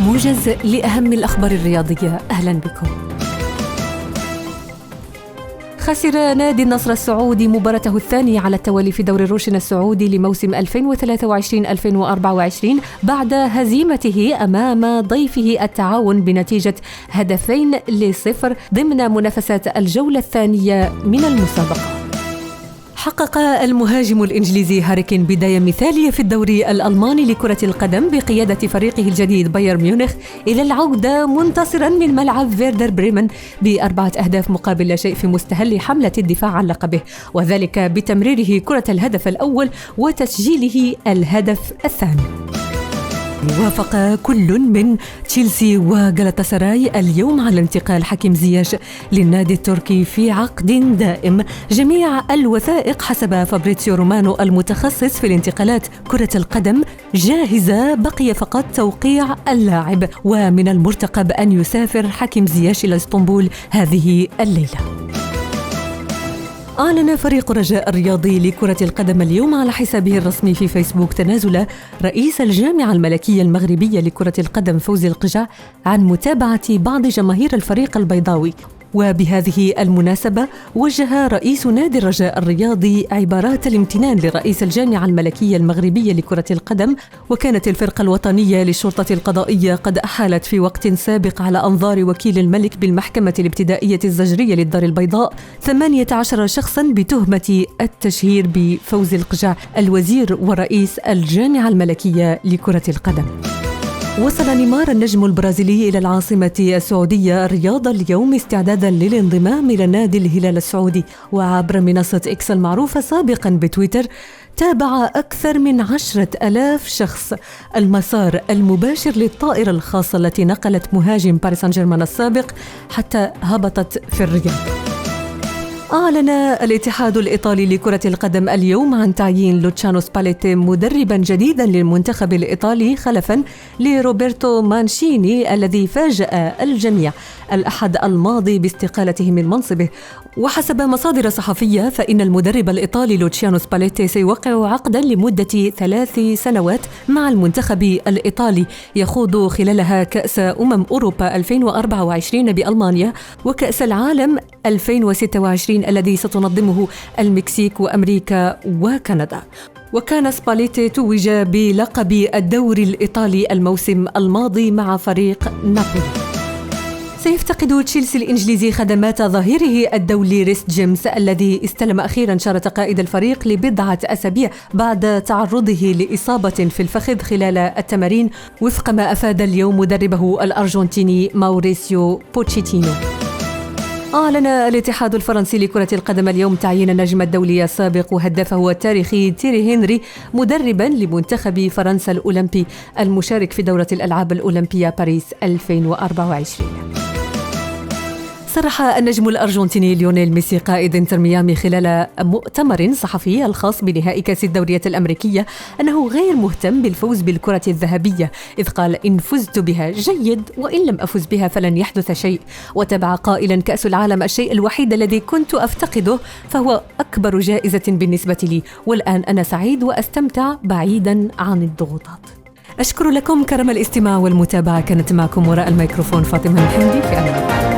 موجز لأهم الأخبار الرياضية. أهلا بكم. خسر نادي النصر السعودي مباراته الثانية على التوالي في دوري الروشن السعودي لموسم 2023-2024 بعد هزيمته أمام ضيفه التعاون بنتيجة 2-0 ضمن منافسات الجولة الثانية من المسابقة. حقق المهاجم الإنجليزي هاري كين بداية مثالية في الدوري الألماني لكرة القدم بقيادة فريقه الجديد بايرن ميونخ إلى العودة منتصرا من ملعب فيردر بريمن ب4 أهداف مقابل لا شيء في مستهل حملة الدفاع عن لقبه، وذلك بتمريره كرة الهدف الأول وتسجيله الهدف الثاني. وافق كل من تشيلسي وغالاتاسراي اليوم على انتقال حكيم زياش للنادي التركي في عقد دائم. جميع الوثائق حسب فابريتسيو رومانو المتخصص في الانتقالات كرة القدم جاهزة، بقي فقط توقيع اللاعب، ومن المرتقب أن يسافر حكيم زياش إلى اسطنبول هذه الليلة. أعلن فريق رجاء الرياضي لكرة القدم اليوم على حسابه الرسمي في فيسبوك تنازل رئيس الجامعة الملكية المغربية لكرة القدم فوزي القجع عن متابعة بعض جماهير الفريق البيضاوي. وبهذه المناسبة وجه رئيس نادي الرجاء الرياضي عبارات الامتنان لرئيس الجامعة الملكية المغربية لكرة القدم. وكانت الفرقة الوطنية للشرطة القضائية قد أحالت في وقت سابق على أنظار وكيل الملك بالمحكمة الابتدائية الزجرية للدار البيضاء 18 شخصا بتهمة التشهير بفوزي القجع الوزير ورئيس الجامعة الملكية لكرة القدم. وصل نيمار النجم البرازيلي إلى العاصمة السعودية الرياض اليوم استعدادا للانضمام إلى نادي الهلال السعودي. وعبر منصة إكس المعروفة سابقا بتويتر تابع أكثر من 10,000 شخص المسار المباشر للطائرة الخاصة التي نقلت مهاجم باريس سان جيرمان السابق حتى هبطت في الرياض. أعلن الاتحاد الإيطالي لكرة القدم اليوم عن تعيين لوتشانو سباليتي مدربا جديدا للمنتخب الإيطالي خلفا لروبرتو مانشيني الذي فاجأ الجميع الأحد الماضي باستقالته من منصبه. وحسب مصادر صحفية فإن المدرب الإيطالي لوتشانو سباليتي سيوقع عقدا لمدة 3 سنوات مع المنتخب الإيطالي يخوض خلالها كأس أوروبا 2024 بألمانيا وكأس العالم 2026 الذي ستنظمه المكسيك وأمريكا وكندا. وكان سباليتي توج بلقب الدوري الإيطالي الموسم الماضي مع فريق نابولي. سيفتقد تشيلسي الإنجليزي خدمات ظهيره الدولي ريس جيمس الذي استلم أخيرا شارة قائد الفريق ل10 أسابيع بعد تعرضه لإصابة في الفخذ خلال التمارين، وفق ما أفاد اليوم مدربه الأرجنتيني ماوريسيو بوتشيتينو. أعلن الاتحاد الفرنسي لكرة القدم اليوم تعيين النجم الدولي السابق وهدافه التاريخي تيري هنري مدربا لمنتخب فرنسا الأولمبي المشارك في دورة الألعاب الأولمبية باريس 2024. صرح النجم الأرجنتيني ليونيل ميسي قائد انتر ميامي خلال مؤتمر صحفي الخاص بنهائي كأس الدوريات الأمريكية أنه غير مهتم بالفوز بالكرة الذهبية، إذ قال: إن فزت بها جيد وإن لم أفز بها فلن يحدث شيء. وتبع قائلا: كأس العالم الشيء الوحيد الذي كنت أفتقده، فهو أكبر جائزة بالنسبة لي، والآن أنا سعيد وأستمتع بعيدا عن الضغوطات. أشكر لكم كرم الاستماع والمتابعة. كانت معكم وراء الميكروفون فاطمة الحمدي في أمان.